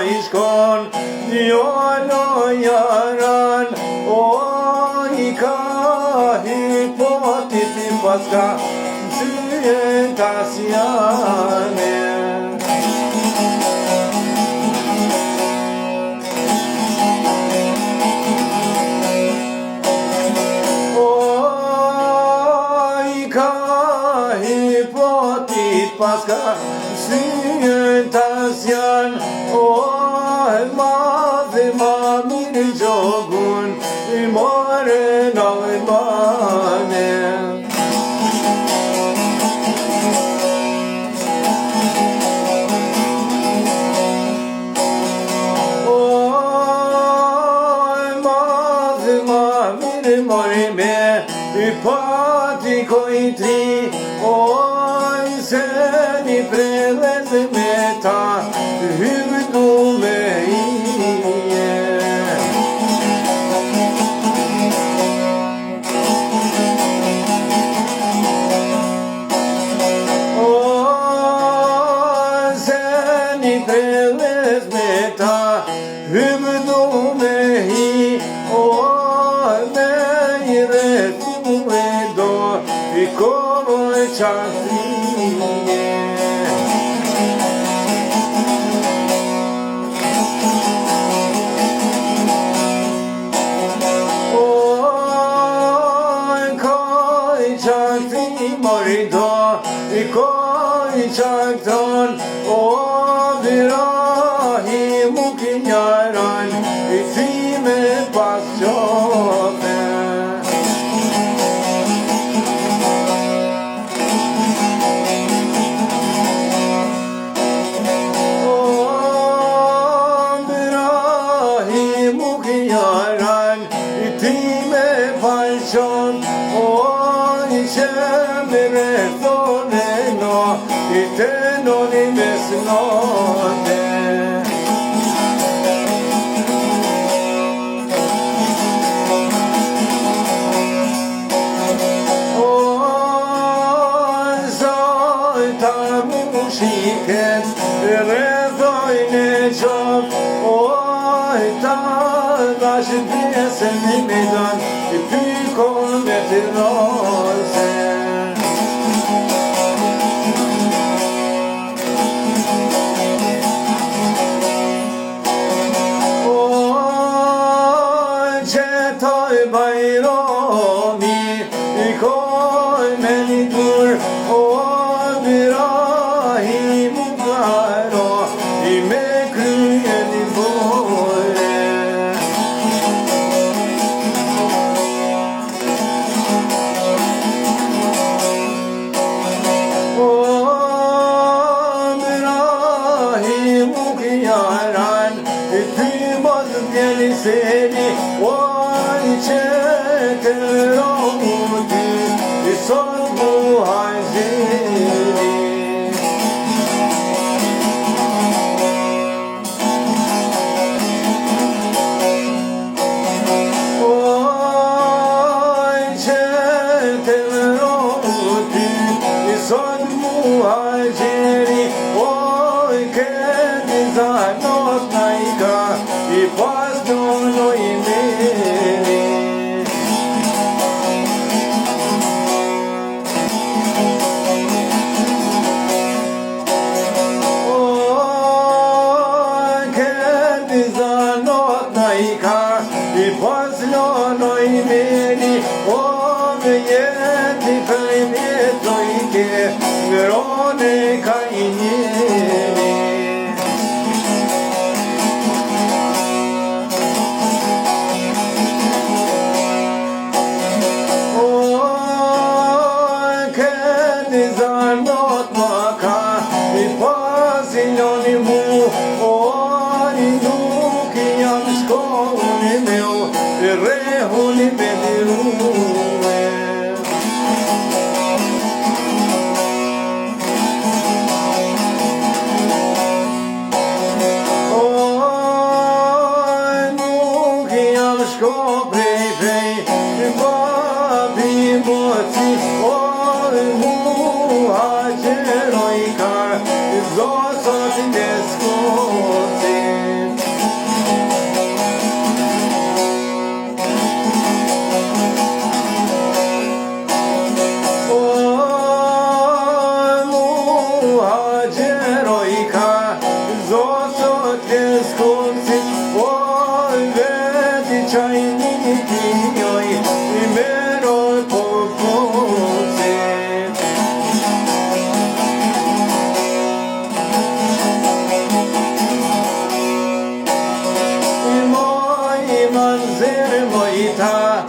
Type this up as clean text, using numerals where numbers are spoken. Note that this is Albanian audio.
i shkon, djalo jaran, o i ka hipotit i paska, syjen tasjane. Paska syjen tasjan, o madhe ma mirë gjogun, I more në bane. O madhe ma mirë more me, I pati kojtri, o se një prelez me ta, hymë du me ije. O, se një prelez me ta, hymë du me hi, o, me I retu me do, I kovoj qatri. I koj qakton, o birahi mu kinjaran, I ti me pas qope. O birahi mu kinjaran, I ti me pas qope, o I qemire thone no, I te noni mesnote. O, zojta mu shiket, Rethojnë qop, o, ta dash pjesën I midon, I pykon me të rose. Bajromi I koj me një tur, o birahi mu karo, I me krye një bore. O birahi mu kjaran, I ty mos vjeli seni, o I qete rohu ty, I sot mu hajzini. O I qete rohu ty, I sot mu hajzini. O I keti zanot na I ka, I pas dono I meni. I pas lono I meni, o me jeti kaj mjetoj ke, Ngrone ka I njeni. O keni zanot ma ka, I pas loni mu, o I nuk jam shkoni meu, Rehuni me dirume. O nuk jam shko prej prej, babi moci, o mu haqeroj ka, Zosot në skoci. ta,